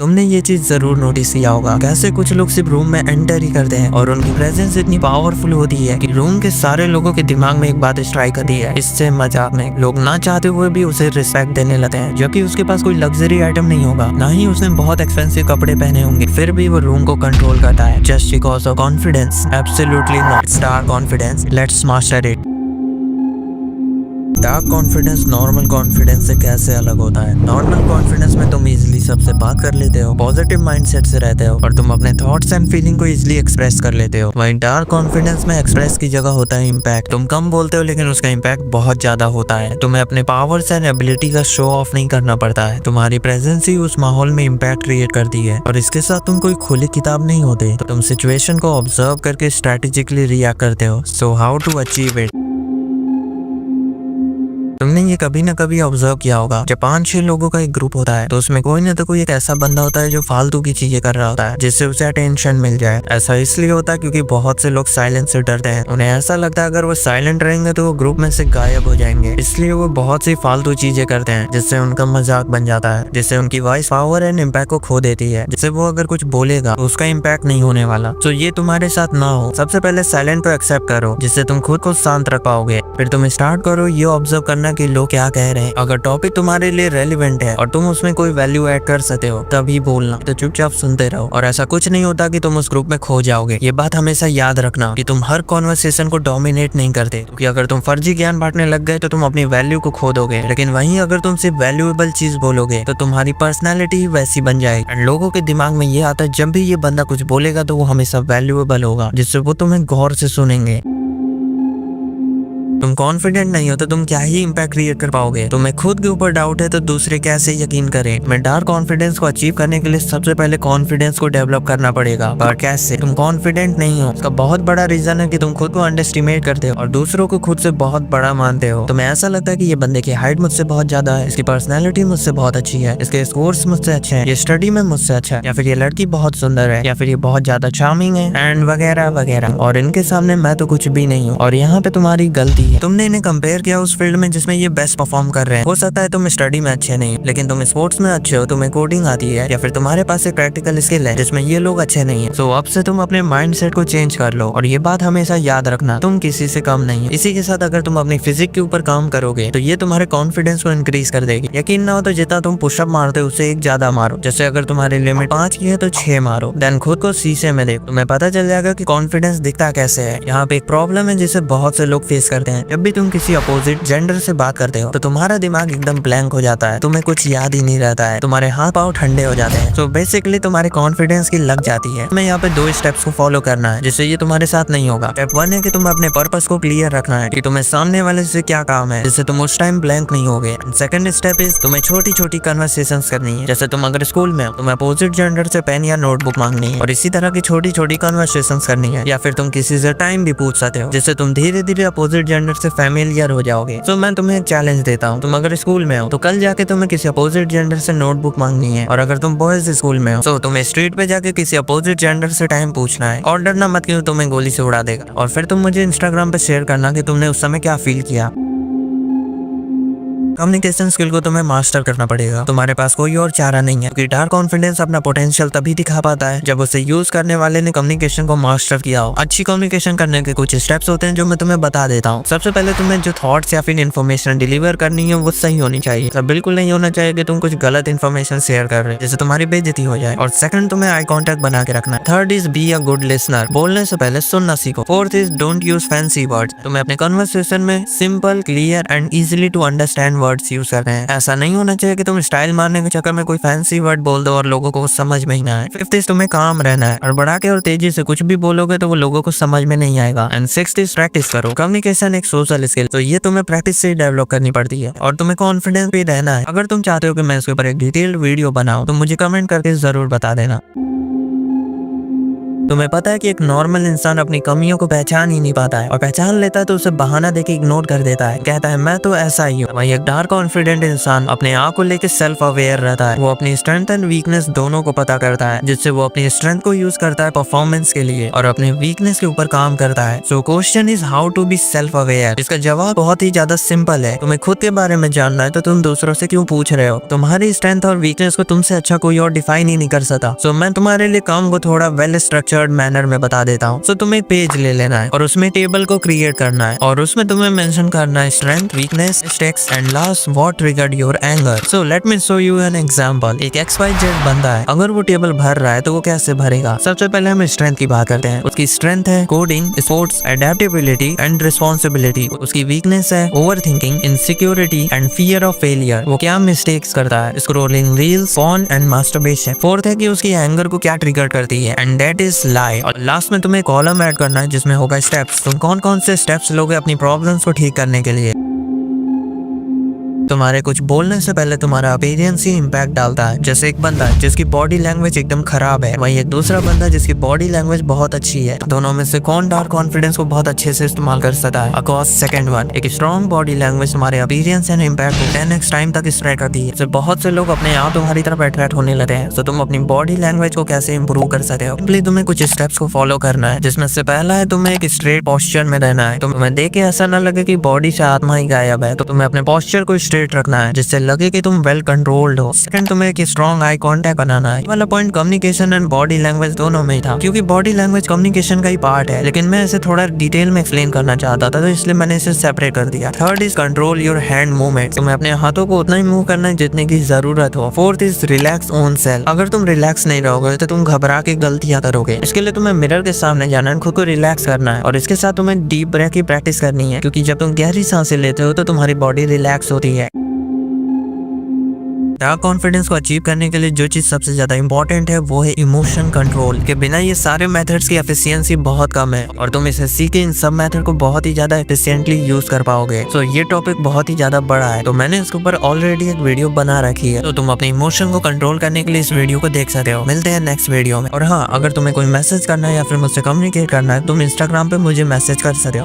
तुमने ये चीज जरूर नोटिस किया होगा, कैसे कुछ लोग सिर्फ रूम में एंटर ही करते हैं और उनकी प्रेजेंस इतनी पावरफुल होती है कि रूम के सारे लोगों के दिमाग में एक बात स्ट्राइक करती है। इससे मजाक में लोग ना चाहते हुए भी उसे रिस्पेक्ट देने लगते हैं, जबकि उसके पास कोई लग्जरी आइटम नहीं होगा, ना ही उसने बहुत एक्सपेंसिव कपड़े पहने होंगे, फिर भी वो रूम को कंट्रोल करता है just because of confidence. Absolutely not. Star confidence, let's master it. Dark confidence normal confidence से कैसे अलग होता है? नॉर्मल कॉन्फिडेंस में तुम इजीली सबसे बात कर लेते हो, पॉजिटिव माइंडसेट से रहते हो और तुम अपने थॉट्स एंड फीलिंग को इजीली एक्सप्रेस कर लेते हो। वहीं डार्क कॉन्फिडेंस में एक्सप्रेस की जगह होता है इम्पैक्ट। तुम कम बोलते हो लेकिन उसका इम्पैक्ट बहुत ज्यादा होता है। तुम्हें अपने पावर्स एंड एबिलिटी का शो ऑफ नहीं करना पड़ता है, तुम्हारी प्रेजेंस ही उस माहौल में इम्पैक्ट क्रिएट करती है। और इसके साथ तुम कोई खुली किताब नहीं होते, तो तुम सिचुएशन को ऑब्जर्व करके स्ट्रेटेजिकली रिएक्ट करते हो। So how to achieve it? तुमने ये कभी ना कभी ऑब्जर्व किया होगा, जब 5-6 लोगों का एक ग्रुप होता है तो उसमें कोई ना तो कोई एक ऐसा बंदा होता है जो फालतू की चीजें कर रहा होता है जिससे उसे अटेंशन मिल जाए। ऐसा इसलिए होता है क्योंकि बहुत से लोग साइलेंस से डरते हैं। उन्हें ऐसा लगता है अगर वो साइलेंट रहेंगे तो वो ग्रुप में से गायब हो जाएंगे, इसलिए वो बहुत सी फालतू चीजें करते हैं जिससे उनका मजाक बन जाता है, जिससे उनकी वॉइस पावर एंड इम्पैक्ट को खो देती है, जिससे वो अगर कुछ बोलेगा तो उसका इम्पैक्ट नहीं होने वाला। तो ये तुम्हारे साथ ना हो। सबसे पहले साइलेंट को एक्सेप्ट करो, जिससे तुम खुद को शांत रख पाओगे। फिर तुम स्टार्ट करो ये ऑब्जर्व करना कि लोग क्या कह रहे हैं। अगर टॉपिक तुम्हारे लिए रेलिवेंट है और तुम उसमें कोई वैल्यू ऐड कर सकते हो तभी बोलना, तो चुपचाप सुनते रहो। और ऐसा कुछ नहीं होता कि तुम उस ग्रुप में खो जाओगे। ये बात हमेशा याद रखना कि तुम हर कॉन्वर्सेशन को डोमिनेट नहीं करते, क्योंकि अगर तुम फर्जी ज्ञान बांटने लग गए तो तुम अपनी वैल्यू को खो दोगे। लेकिन वहीं अगर तुम सिर्फ वैल्यूएबल चीज बोलोगे तो तुम्हारी पर्सनैलिटी वैसी बन जाएगी एंड लोगों के दिमाग में ये आता है जब भी ये बंदा कुछ बोलेगा तो वो हमेशा वैल्यूएबल होगा, जिससे वो तुम्हें गौर से सुनेंगे। तुम कॉन्फिडेंट नहीं हो तो तुम क्या ही इंपैक्ट क्रिएट कर पाओगे? तुम्हें खुद के ऊपर डाउट है तो दूसरे कैसे यकीन करें? मैं डार्क कॉन्फिडेंस को अचीव करने के लिए सबसे पहले कॉन्फिडेंस को डेवलप करना पड़ेगा। पर कैसे? तुम कॉन्फिडेंट नहीं हो, इसका बहुत बड़ा रीजन है कि तुम खुद को अंडर एस्टिमेट करते हो और दूसरों को खुद से बहुत बड़ा मानते हो। तुम्हें ऐसा लगता है कि ये बंदे की हाइट मुझसे बहुत ज्यादा है, इसकी पर्सनैलिटी मुझसे बहुत अच्छी है, इसके स्कोर्स मुझसे अच्छे हैं, ये स्टडी में मुझसे अच्छा है, या फिर ये लड़की बहुत सुंदर है, या फिर ये बहुत ज्यादा चार्मिंग है एंड वगैरह वगैरह। और इनके सामने मैं तो कुछ भी नहीं हूँ। और यहाँ पे तुम्हारी गलती है, तुमने इन्हें कंपेयर किया उस फील्ड में जिसमें ये बेस्ट परफॉर्म कर रहे हैं। हो सकता है तुम स्टडी में अच्छे नहीं, लेकिन तुम स्पोर्ट्स में अच्छे हो, तुम्हें कोडिंग आती है, या फिर तुम्हारे पास एक प्रैक्टिकल स्किल है जिसमें ये लोग अच्छे नहीं है। सो अब से तुम अपने माइंडसेट को चेंज कर लो और ये बात हमेशा याद रखना, तुम किसी से कम नहीं हो। इसी के साथ अगर तुम अपनी फिजिक के ऊपर काम करोगे तो ये तुम्हारे कॉन्फिडेंस को इंक्रीज कर देगी। यकीन ना हो तो जितना तुम पुशअप मारते हो उससे एक ज्यादा मारो। जैसे अगर तुम्हारी लिमिट 5 की है तो 6 मारो। देन खुद को शीशे में देखो, तुम्हें पता चल जाएगा कि कॉन्फिडेंस दिखता कैसे है। यहाँ पे एक प्रॉब्लम है जिसे बहुत से लोग फेस करते हैं। जब भी तुम किसी अपोजिट जेंडर से बात करते हो तो तुम्हारा दिमाग एकदम ब्लैंक हो जाता है, तुम्हें कुछ याद ही नहीं रहता है, तुम्हारे हाथ पांव ठंडे हो जाते हैं। तो बेसिकली तुम्हारे कॉन्फिडेंस की लग जाती है। तुम्हें यहाँ पे 2 स्टेप्स को फॉलो करना है जिससे ये तुम्हारे साथ नहीं होगा। स्टेप 1 है कि तुम्हें अपने पर्पस को क्लियर रखना है कि तुम्हें सामने वाले से क्या काम है, जिससे तुम उस टाइम ब्लैंक नहीं होगे। सेकंड स्टेप इज तुम्हें छोटी छोटी कन्वर्सेशंस करनी है। जैसे तुम अगर स्कूल में हो, तुम्हें अपोजिट जेंडर से पेन या नोटबुक मांगनी है और इसी तरह की छोटी छोटी कन्वर्सेशंस करनी है। या फिर तुम किसी से टाइम भी पूछ सकते हो, जिससे तुम धीरे धीरे अपोजिट जेंडर से फैमिलियर हो जाओगे। तो मैं तुम्हें एक चैलेंज देता हूँ, तुम अगर स्कूल में हो तो कल जाके तुम्हें किसी अपोजिट जेंडर से नोटबुक मांगनी है, और अगर तुम बॉयज स्कूल में हो तो तुम्हें स्ट्रीट पे जाके किसी अपोजिट जेंडर से टाइम पूछना है। और डरना मत कि तुम्हें गोली से उड़ा देगा। और फिर तुम मुझे इंस्टाग्राम पे शेयर करना कि तुमने उस समय क्या फील किया। कम्युनिकेशन स्किल को तुम्हें मास्टर करना पड़ेगा, तुम्हारे पास कोई और चारा नहीं है, क्योंकि डार्क कॉन्फिडेंस अपना पोटेंशियल तभी दिखा पाता है जब उसे यूज करने वाले ने कम्युनिकेशन को मास्टर किया हो। अच्छी कम्युनिकेशन करने के कुछ स्टेप्स होते हैं जो मैं तुम्हें बता देता हूँ। सबसे पहले तुम्हें जो थॉट्स या फिर इन्फॉर्मेशन डिलीवर करनी है वो सही होनी चाहिए। सब बिल्कुल नहीं होना चाहिए कि तुम कुछ गलत इन्फॉर्मेशन शेयर कर रहे हैं जिससे तुम्हारी बेइज्जती हो जाए। और सेकंड, तुम्हें आई कॉन्टेक्ट बना के रखना है। Third is be a good listener, बोलने से पहले सुनना सीखो। Fourth is don't use fancy words, तुम्हें अपने कन्वर्सेशन में simple, clear and easily to understand words use करने हैं। ऐसा नहीं होना चाहिए कि तुम स्टाइल मारने के चक्कर में कोई फैंसी वर्ड बोल दो और लोगों को समझ में ही ना आए। फिफ्थ इज तुम्हें काम रहना है और बढ़ा के और तेजी से कुछ भी बोलोगे तो वो लोगों को समझ में नहीं आएगा। एंड सिक्स्थ इज प्रैक्टिस करो। कम्युनिकेशन एक सोशल स्किल, तो ये तुम्हें प्रैक्टिस से डेवलप करनी पड़ती है और तुम्हें कॉन्फिडेंस भी रहना है। अगर तुम चाहते हो कि मैं इसके ऊपर एक डिटेल्ड वीडियो बनाऊं तो मुझे कमेंट करके जरूर बता देना। तुम्हें पता है कि एक नॉर्मल इंसान अपनी कमियों को पहचान ही नहीं पाता है, और पहचान लेता है तो उसे बहाना देके इग्नोर कर देता है, कहता है मैं तो ऐसा ही हूँ। वहीं एक डार्क कॉन्फिडेंट इंसान अपने आप को लेकर सेल्फ अवेयर रहता है। वो अपनी स्ट्रेंथ एंड वीकनेस दोनों को पता करता है, जिससे वो अपनी स्ट्रेंथ को यूज करता है परफॉर्मेंस के लिए और अपने वीकनेस के ऊपर काम करता है। So question is how to be self aware. इसका जवाब बहुत ही ज्यादा सिंपल है। तुम्हें खुद के बारे में जानना है तो तुम दूसरों से क्यों पूछ रहे हो? तुम्हारी स्ट्रेंथ और वीकनेस को तुमसे अच्छा कोई और डिफाइन ही नहीं कर सकता। सो मैं तुम्हारे लिए काम को थोड़ा वेल स्ट्रक्चर्ड मैनर में बता देता हूँ। सो तुम्हें एक पेज ले लेना है और उसमें टेबल को क्रिएट करना है और उसमें तुम्हें मेंशन करना है strength, weakness, stakes and last what triggered your anger. So let me show you an example. एक XYZ बंदा है, अगर वो टेबल भर रहा है तो वो कैसे भरेगा? सबसे पहले हम स्ट्रेंथ की बात करते हैं। उसकी स्ट्रेंथ है coding, sports, adaptability and responsibility. उसकी वीकनेस है over thinking, insecurity and fear of failure. वो क्या मिस्टेक्स करता है? Scrolling reels, phone and masturbation. Fourth है कि उसकी एंगर को क्या ट्रिगर करती है, एंड दैट इज लाई। और लास्ट में तुम्हें कॉलम ऐड करना है जिसमें होगा स्टेप्स। तुम कौन कौन से स्टेप्स लोगे अपनी प्रॉब्लम्स को ठीक करने के लिए? तुम्हारे कुछ बोलने से पहले तुम्हारा अपीयरेंस ही इम्पैक्ट डालता है। जैसे एक बंदा जिसकी बॉडी लैंग्वेज एकदम खराब है, वहीं एक दूसरा बंदा जिसकी बॉडी लैंग्वेज बहुत अच्छी है। दोनों में से कौन डार्क कॉन्फिडेंस को बहुत अच्छे से इस्तेमाल कर सकता है? Of course second one. एक स्ट्रॉन्ग बॉडी लैंग्वेज तुम्हारे अपीयरेंस एंड इम्पैक्ट को 10x टाइम तक स्प्रेड करती है। बहुत से लोग अपने आप तुम्हारी तरफ अट्रैक्ट होने लगे हैं। तो तुम अपनी बॉडी लैंग्वेज को कैसे इंप्रूव कर सकते हो? सिंपली तुम्हें कुछ स्टेप्स को फॉलो करना है, जिसमें से पहला है तुम्हें एक स्ट्रेट पोस्चर में रहना है। तुम्हें देख के ऐसा ना लगे कि बॉडी से आत्मा ही गायब है, तो तुम्हें अपने पोस्चर को स्ट्रेट रखना है जिससे लगे कि तुम वेल कंट्रोल्ड हो। सेकंड, तुम्हें एक स्ट्रॉन्ग आई कांटेक्ट बनाना है। वाला point communication and body language दोनों में ही था, क्योंकि बॉडी लैंग्वेज कम्युनिकेशन का ही पार्ट है, लेकिन मैं इसे थोड़ा डिटेल में एक्सप्लेन करना चाहता था, तो इसलिए मैंने इसे सेपरेट कर दिया। Third is control your hand movement. तुम्हें अपने हाथों को उतना ही मूव करना है जितने की जरूरत हो। Fourth is relax own self. अगर तुम रिलैक्स नहीं रहोगे तो तुम घबरा के गलतियां करोगे। इसके लिए तुम्हें मिरर के सामने जाना है, खुद को रिलैक्स करना है, और इसके साथ तुम्हें डीप ब्रेथ की प्रैक्टिस करनी है, क्योंकि जब तुम गहरी सांसें लेते हो तो तुम्हारी बॉडी रिलैक्स होती है। डार्क कॉन्फिडेंस को अचीव करने के लिए जो चीज सबसे ज्यादा इंपॉर्टेंट है वो है इमोशन कंट्रोल। के बिना ये सारे मेथड्स की एफिशिएंसी बहुत कम है, और तुम इसे सीख के इन सब मेथड को बहुत ही ज्यादा एफिशिएंटली यूज कर पाओगे। सो ये टॉपिक बहुत ही ज्यादा बड़ा है, तो मैंने इसके ऊपर ऑलरेडी एक वीडियो बना रखी है, तो तुम अपने इमोशन को कंट्रोल करने के लिए इस वीडियो को देख सकते हो। मिलते हैं नेक्स्ट वीडियो में। और हाँ, अगर तुम्हें कोई मैसेज करना है या फिर मुझसे कम्युनिकेट करना है, तुम इंस्टाग्राम पे मुझे मैसेज कर सकते हो।